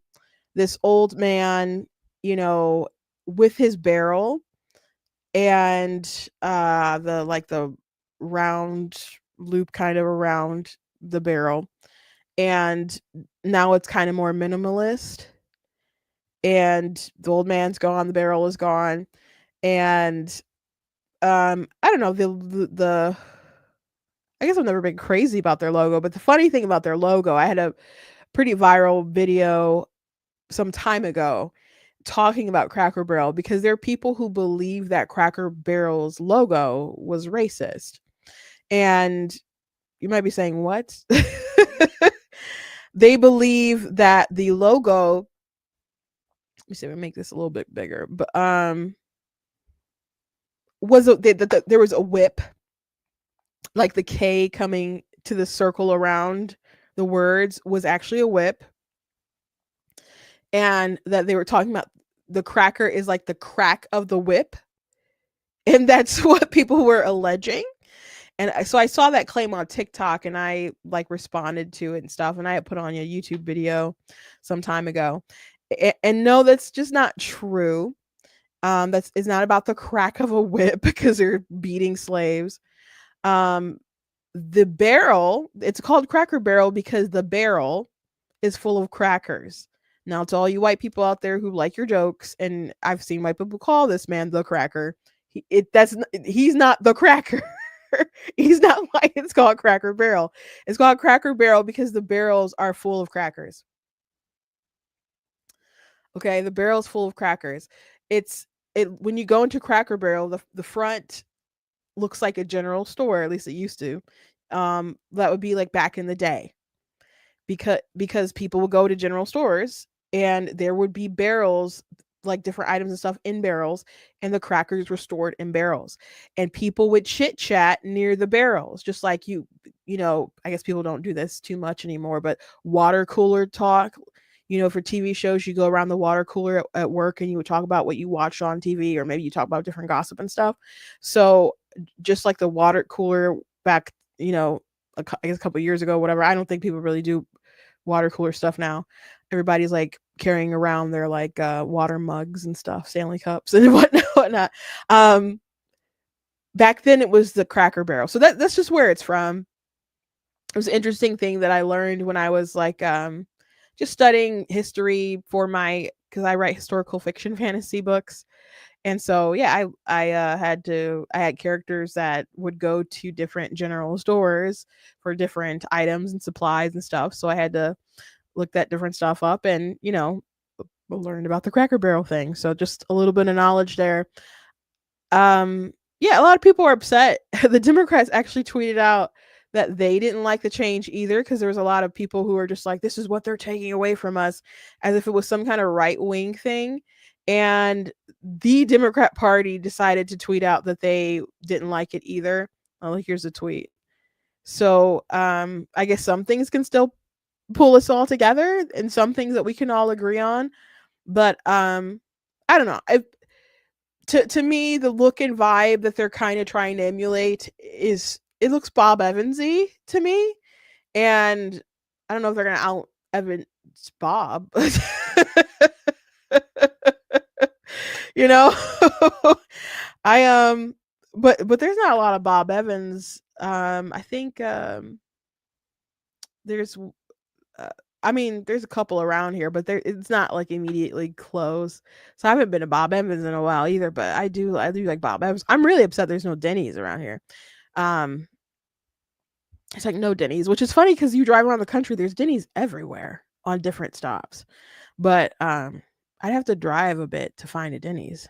this old man, you know, with his barrel and the round loop kind of around the barrel, and now it's kind of more minimalist, and the old man's gone, the barrel is gone, and I don't know, the I guess I've never been crazy about their logo, but the funny thing about their logo, I had a pretty viral video some time ago talking about Cracker Barrel because there are people who believe that Cracker Barrel's logo was racist. And you might be saying, what? They believe that the logo, let me see if I make this a little bit bigger, but there was a whip, like the K coming to the circle around the words was actually a whip, and that they were talking about the cracker is like the crack of the whip, and that's what people were alleging. And so I saw that claim on TikTok and I like responded to it and stuff, and I had put on a YouTube video some time ago. And no, that's just not true. That's it's not about the crack of a whip because they're beating slaves. Um the barrel, it's called Cracker Barrel because the barrel is full of crackers. Now, to all you white people out there who like your jokes, and I've seen white people call this man the cracker. He's not the cracker. He's not why it's called Cracker Barrel. It's called Cracker Barrel because the barrels are full of crackers. Okay, the barrel's full of crackers. It when you go into Cracker Barrel, the front looks like a general store, at least it used to. That would be like back in the day. Because people would go to general stores and there would be barrels, like different items and stuff in barrels, and the crackers were stored in barrels, and people would chit chat near the barrels, just like you know, I guess people don't do this too much anymore, but water cooler talk, you know, for TV shows, you go around the water cooler at work and you would talk about what you watched on TV, or maybe you talk about different gossip and stuff. So just like the water cooler back, I guess a couple years ago, whatever. I don't think people really do water cooler stuff now. Everybody's like carrying around their like water mugs and stuff, Stanley cups and whatnot. Um, Back then it was the Cracker Barrel. So that's just where it's from. It was an interesting thing that I learned when I was like just studying history for my because I write historical fiction fantasy books. And so yeah, I had characters that would go to different general stores for different items and supplies and stuff. So I had to look that different stuff up and, learned about the Cracker Barrel thing. So just a little bit of knowledge there. Yeah, a lot of people are upset. The Democrats actually tweeted out that they didn't like the change either because there was a lot of people who were just like, this is what they're taking away from us, as if it was some kind of right wing thing. And the Democrat Party decided to tweet out that they didn't like it either. Oh, here's a tweet. So I guess some things can still pull us all together and some things that we can all agree on. But I don't know. To me, the look and vibe that they're kind of trying to emulate is it looks Bob Evansy to me, and I don't know if they're gonna out Evans Bob, you know. I but there's not a lot of Bob Evans. I think there's uh, I mean, there's a couple around here, but it's not like immediately close. So I haven't been to Bob Evans in a while either, but I do like Bob Evans. I'm really upset there's no Denny's around here. Um it's like no Denny's, which is funny because you drive around the country, there's Denny's everywhere on different stops. But I'd have to drive a bit to find a Denny's.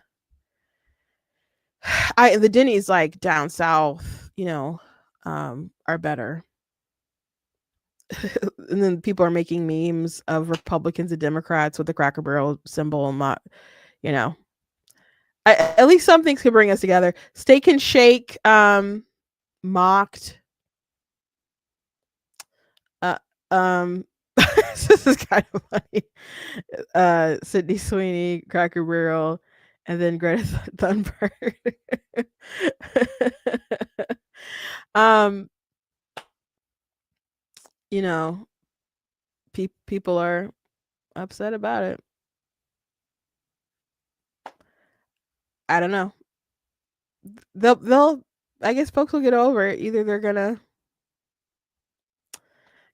The Denny's like down south, are better. And then people are making memes of Republicans and Democrats with the Cracker Barrel symbol and not, you know. At least some things could bring us together. Steak and Shake mocked uh this is kind of funny. Sydney Sweeney, Cracker Barrel, and then Greta Thunberg. um, you know, people are upset about it. I don't know. They'll I guess folks will get over it. Either they're gonna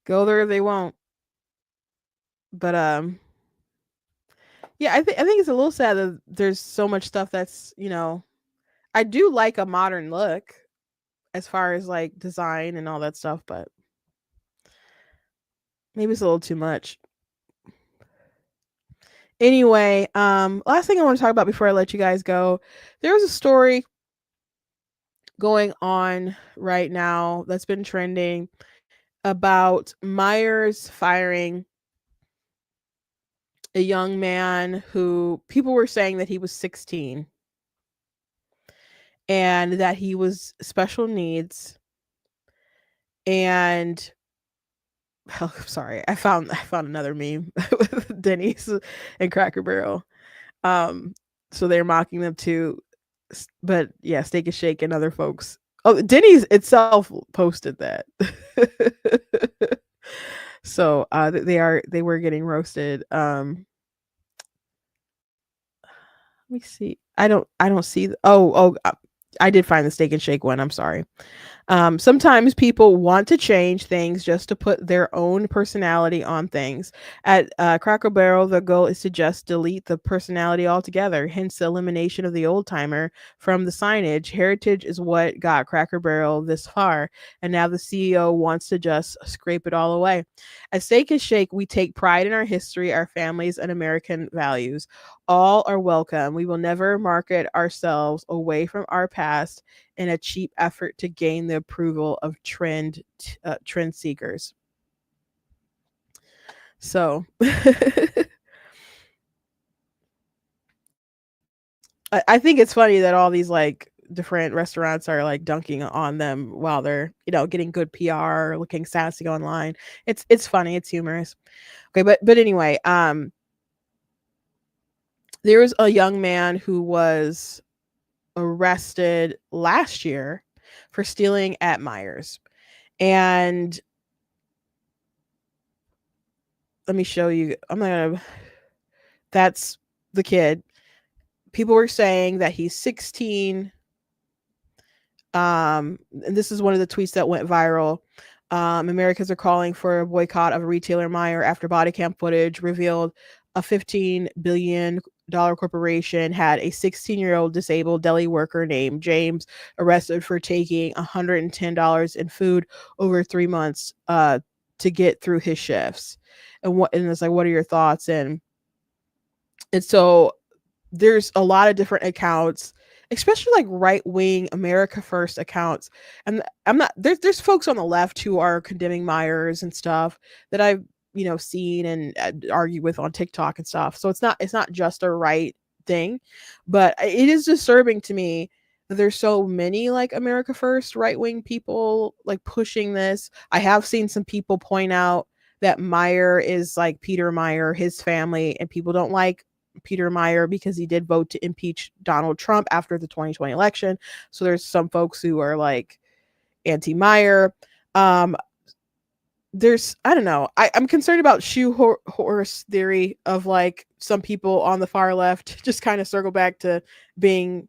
go there or they won't. But yeah, I think it's a little sad that there's so much stuff that's, I do like a modern look as far as like design and all that stuff, but maybe it's a little too much. Anyway, last thing I want to talk about before I let you guys go. There was a story going on right now that's been trending about Meijer's firing a young man who people were saying that he was 16 and that he was special needs. And oh, sorry, I found another meme with Denny's and Cracker Barrel. So they're mocking them too. But yeah, Steak and Shake and other folks. Oh, Denny's itself posted that. So they were getting roasted. Let me see. I don't see. I did find the Steak and Shake one. I'm sorry. Sometimes people want to change things just to put their own personality on things. At Cracker Barrel, the goal is to just delete the personality altogether, hence the elimination of the old timer from the signage. Heritage is what got Cracker Barrel this far, and now the CEO wants to just scrape it all away. At Steak and Shake, we take pride in our history, our families, and American values. All are welcome. We will never market ourselves away from our past in a cheap effort to gain the approval of trend seekers. So I think it's funny that all these like different restaurants are like dunking on them while they're getting good PR, looking sassy online. It's funny, it's humorous. Okay, but anyway, there was a young man who was arrested last year for stealing at Meijer's. And let me show you. That's the kid. People were saying that he's 16. And this is one of the tweets that went viral. Americans are calling for a boycott of retailer Meijer after body cam footage revealed a $15 billion corporation had a 16-year-old disabled deli worker named James arrested for taking $110 in food over 3 months to get through his shifts. And it's like, what are your thoughts? And so there's a lot of different accounts, especially like right-wing America First accounts. And I'm not there's folks on the left who are condemning Meijer's and stuff that I've seen and argue with on TikTok and stuff. So it's not just a right thing, but it is disturbing to me that there's so many like America First right-wing people like pushing this. I have seen some people point out that Meijer is like Peter Meijer, his family, and people don't like Peter Meijer because he did vote to impeach Donald Trump after the 2020 election. So there's some folks who are like anti-Meijer. I don't know. I'm concerned about horse theory of like some people on the far left just kind of circle back to being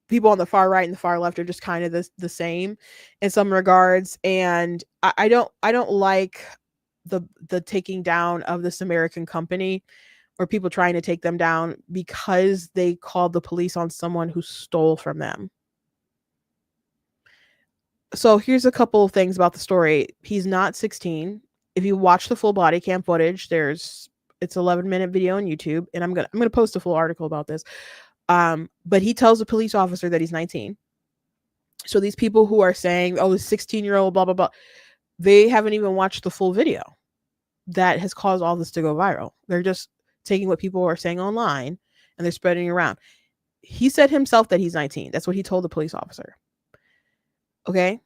people on the far right and the far left are just kind of the same in some regards. And I don't like the taking down of this American company, or people trying to take them down because they called the police on someone who stole from them. So here's a couple of things about the story. He's not 16. If you watch the full body cam footage, it's 11-minute video on YouTube, and I'm gonna post a full article about this. But he tells the police officer that he's 19. So these people who are saying, "Oh, the 16-year-old, blah blah blah," they haven't even watched the full video that has caused all this to go viral. They're just taking what people are saying online and they're spreading it around. He said himself that he's 19. That's what he told the police officer. Okay.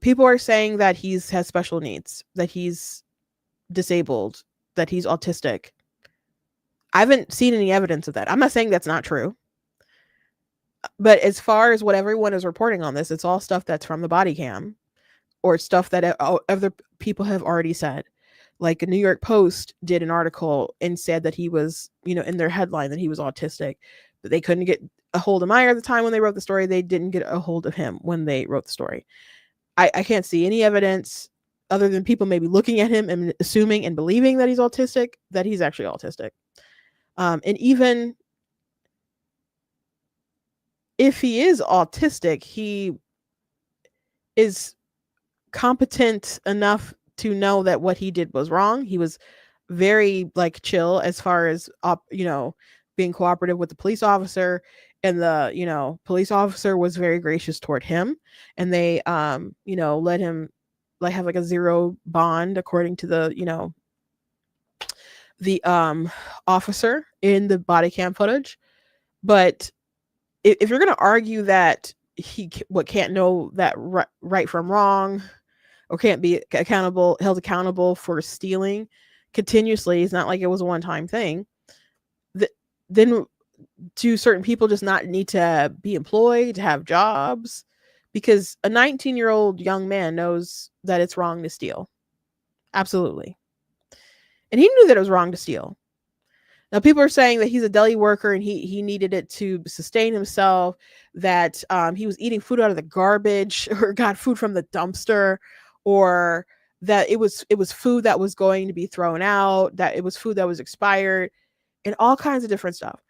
People are saying that has special needs, that he's disabled, that he's autistic. I haven't seen any evidence of that. I'm not saying that's not true. But as far as what everyone is reporting on this, it's all stuff that's from the body cam or stuff that other people have already said. Like a New York Post did an article and said that he was, in their headline that he was autistic, but they couldn't get a hold of Meijer at the time when they wrote the story. They didn't get a hold of him when they wrote the story. I can't see any evidence other than people maybe looking at him and assuming and believing that he's autistic, that he's actually autistic. And even if he is autistic, he is competent enough to know that what he did was wrong. He was very like chill as far as being cooperative with the police officer, and the police officer was very gracious toward him, and they let him like have like a zero bond according to the officer in the body cam footage. But if you're going to argue that he can't know that right from wrong, or can't be held accountable for stealing continuously, it's not like it was a one-time thing, then do certain people just not need to be employed, to have jobs? Because a 19-year-old young man knows that it's wrong to steal. Absolutely. And he knew that it was wrong to steal. Now, people are saying that he's a deli worker and he needed it to sustain himself, that he was eating food out of the garbage or got food from the dumpster, or that it was food that was going to be thrown out, that it was food that was expired, and all kinds of different stuff.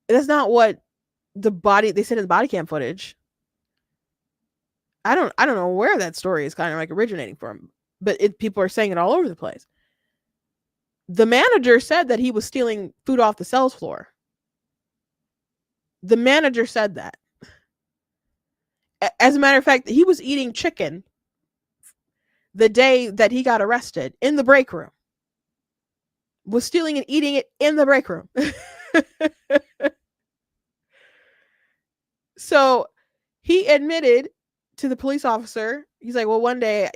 That's not what they said in the body cam footage. I don't know where that story is kind of like originating from, but people are saying it all over the place. The manager said that he was stealing food off the sales floor. The manager said that. As a matter of fact, he was eating chicken the day that he got arrested in the break room. Was stealing and eating it in the break room. So he admitted to the police officer, he's like, well, one day,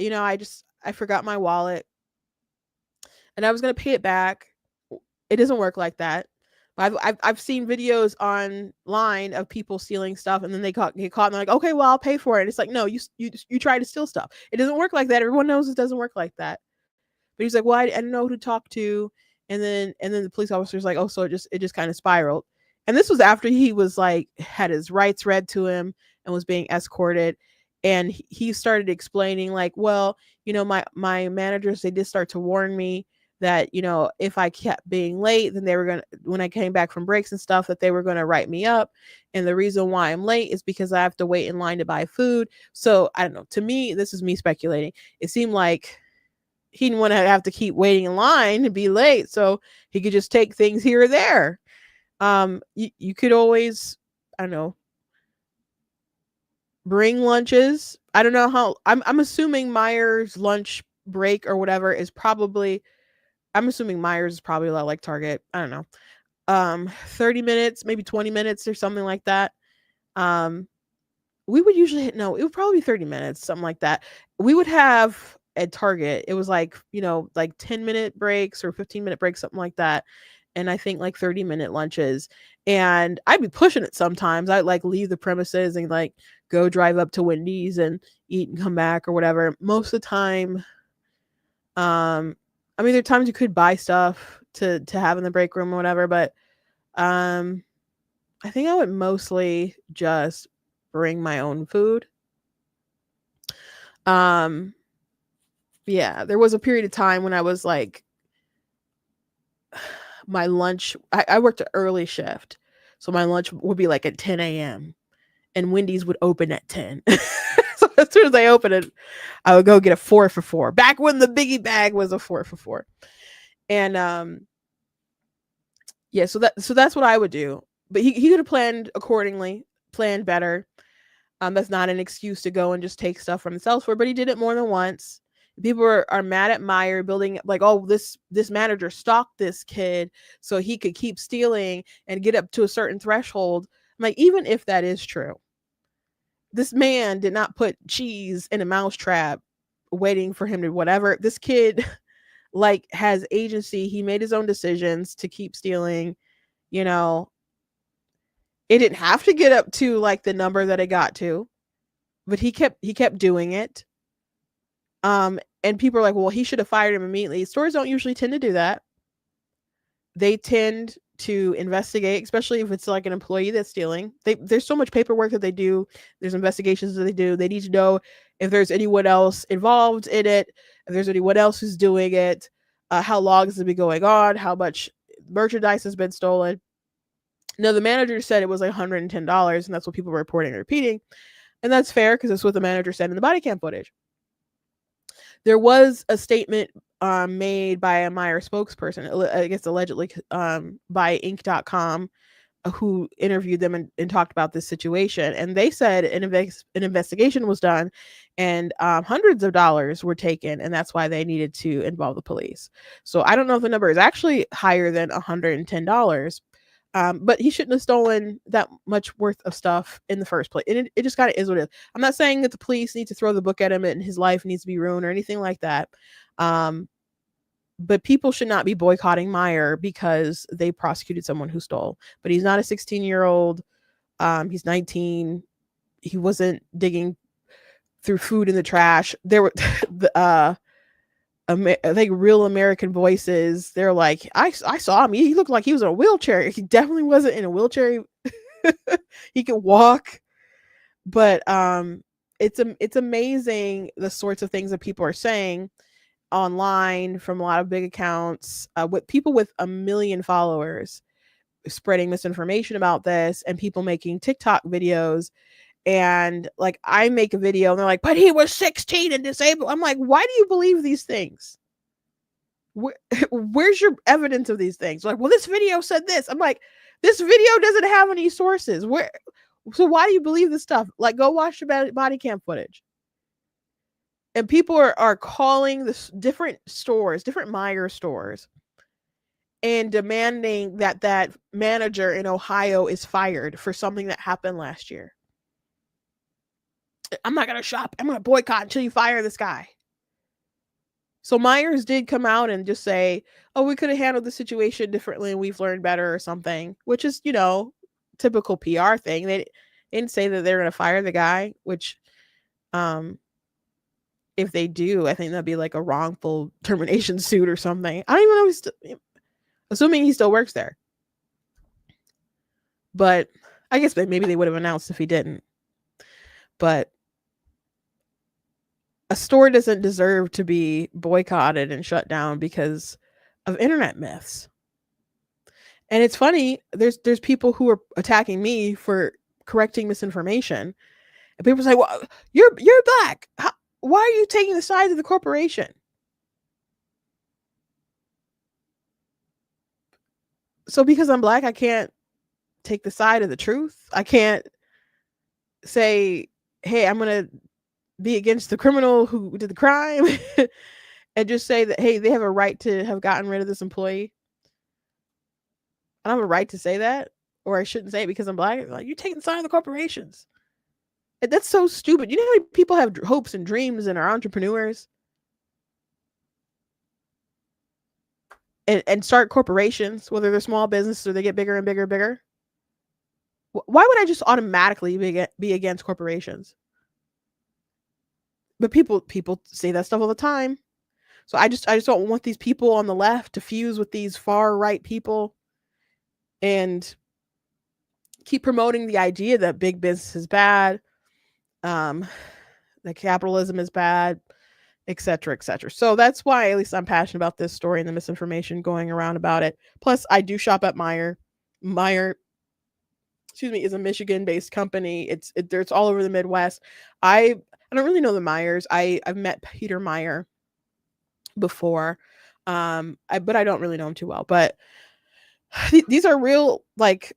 I forgot my wallet and I was going to pay it back. It doesn't work like that. I've seen videos online of people stealing stuff, and then they get caught, and they're like, okay, well, I'll pay for it. It's like, no, you try to steal stuff. It doesn't work like that. Everyone knows it doesn't work like that. But he's like, well, I didn't know who to talk to, and then the police officer's like, oh, so it just kind of spiraled. And this was after he was like had his rights read to him and was being escorted, and he started explaining like, well, my managers, they did start to warn me that if I kept being late, then they were gonna, when I came back from breaks and stuff, that they were gonna write me up. And the reason why I'm late is because I have to wait in line to buy food. So I don't know. To me, this is me speculating. It seemed like he didn't want to have to keep waiting in line to be late, so he could just take things here or there. You could always, I don't know, bring lunches. I don't know how. I'm assuming Meijer's lunch break or whatever is probably. I'm assuming Meijer's is probably a lot like Target. I don't know. 30 minutes, maybe 20 minutes or something like that. We would usually no, it would probably be 30 minutes, something like that. We would have at Target, it was like, like 10-minute breaks or 15-minute breaks, something like that. And I think like 30-minute lunches. And I'd be pushing it sometimes. I'd like leave the premises and like go drive up to Wendy's and eat and come back or whatever. Most of the time, I mean, there are times you could buy stuff to have in the break room or whatever, but I think I would mostly just bring my own food. Yeah, there was a period of time when I was like, my lunch, I worked an early shift. So my lunch would be like at 10 a.m. and Wendy's would open at 10. So as soon as they open it, I would go get a 4 for 4. Back when the biggie bag was a 4 for 4. And yeah, so that's what I would do. But he could have planned accordingly, planned better. That's not an excuse to go and just take stuff from the sales floor, but he did it more than once. People are mad at Meijer building like, oh, this manager stalked this kid so he could keep stealing and get up to a certain threshold. I'm like, even if that is true, this man did not put cheese in a mousetrap waiting for him to whatever. This kid like has agency. He made his own decisions to keep stealing. You know, it didn't have to get up to like the number that it got to, but he kept doing it. And people are like, well, he should have fired him immediately. Stores don't usually tend to do that. They tend to investigate, especially if it's like an employee that's stealing. There's so much paperwork that they do. There's investigations that they do. They need to know if there's anyone else involved in it, if there's anyone else who's doing it, how long has it been going on, how much merchandise has been stolen. Now, the manager said it was like $110, and that's what people were reporting and repeating. And that's fair because that's what the manager said in the body cam footage. There was a statement made by a Meijer spokesperson, I guess allegedly by Inc.com, who interviewed them and talked about this situation. And they said an investigation was done and hundreds of dollars were taken. And that's why they needed to involve the police. So I don't know if the number is actually higher than $110. But he shouldn't have stolen that much worth of stuff in the first place. And it just kind of is what it is. I'm not saying that the police need to throw the book at him and his life needs to be ruined or anything like that. But people should not be boycotting Meijer because they prosecuted someone who stole. But he's not a 16-year-old. He's 19. He wasn't digging through food in the trash. There were I think Real American Voices, they're like, I saw him. He looked like he was in a wheelchair. He definitely wasn't in a wheelchair. He could walk. But it's amazing the sorts of things that people are saying online from a lot of big accounts, with people with 1 million followers spreading misinformation about this, and people making TikTok videos. And like, I make a video and they're like, but he was 16 and disabled. I'm like, why do you believe these things? Where's your evidence of these things? Like, well, this video said this. I'm like, this video doesn't have any sources. So why do you believe this stuff? Like, go watch the body cam footage. And people are calling this different stores, different Meijer stores, and demanding that manager in Ohio is fired for something that happened last year. I'm not going to shop. I'm going to boycott until you fire this guy. So Myers did come out and just say, "Oh, we could have handled the situation differently and we've learned better," or something, which is, typical PR thing. They didn't say that they're going to fire the guy, which um if they do, I think that'd be like a wrongful termination suit or something. I don't even know he's still, assuming he still works there. But I guess maybe they would have announced if he didn't. But a store doesn't deserve to be boycotted and shut down because of internet myths. And it's funny, there's people who are attacking me for correcting misinformation. And people say, "Well, you're black. Why are you taking the side of the corporation?" So because I'm black, I can't take the side of the truth. I can't say, "Hey, I'm going to be against the criminal who did the crime," and just say that, "Hey, they have a right to have gotten rid of this employee." I don't have a right to say that, or I shouldn't say it because I'm black. Like, you're taking the side of the corporations. And that's so stupid. You know how many people have hopes and dreams and are entrepreneurs and start corporations, whether they're small businesses or they get bigger and bigger and bigger? Why would I just automatically be against corporations? But people say that stuff all the time. So I just don't want these people on the left to fuse with these far right people and keep promoting the idea that big business is bad, that capitalism is bad, etc., etc. So that's why at least I'm passionate about this story and the misinformation going around about it. Plus, I do shop at Meijer. Meijer, is a Michigan-based company. It's all over the Midwest. I don't really know the Meyers. I've met Peter Meijer before, but I don't really know him too well. But these are real, like,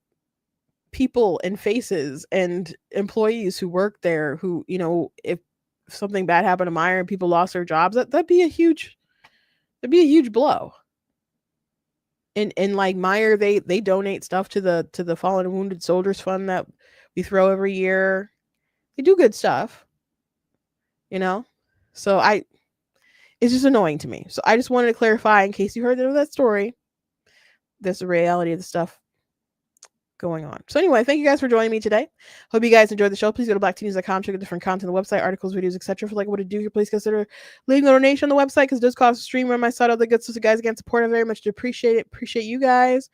people and faces and employees who work there who, if something bad happened to Meijer and people lost their jobs, that'd be a huge blow. And like Meijer, they donate stuff to the Fallen and Wounded Soldiers Fund that we throw every year. They do good stuff, you know. So it's just annoying to me. So I just wanted to clarify in case you heard that story. That's the reality of the stuff going on. So anyway, thank you guys for joining me today. Hope you guys enjoyed the show. Please go to blackteeners.com, check out different content on the website, articles, videos, etc. For like what to do here, please consider leaving a donation on the website because it does cost a stream on my side. All the good stuff. So guys, again, support. I very much appreciate it. Appreciate you guys.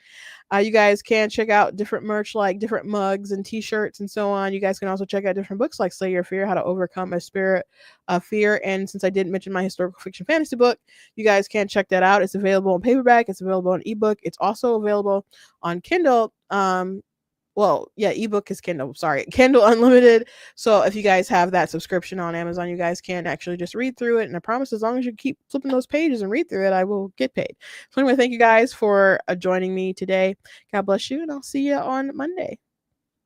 You guys can check out different merch like different mugs and t-shirts and so on. You guys can also check out different books like Slay Your Fear, How to Overcome a Spirit of Fear. And since I didn't mention my historical fiction fantasy book, you guys can check that out. It's available on paperback. It's available on ebook. It's also available on Kindle. Ebook is Kindle. Sorry, Kindle Unlimited. So if you guys have that subscription on Amazon, you guys can actually just read through it. And I promise, as long as you keep flipping those pages and read through it, I will get paid. So anyway, thank you guys for joining me today. God bless you, and I'll see you on Monday.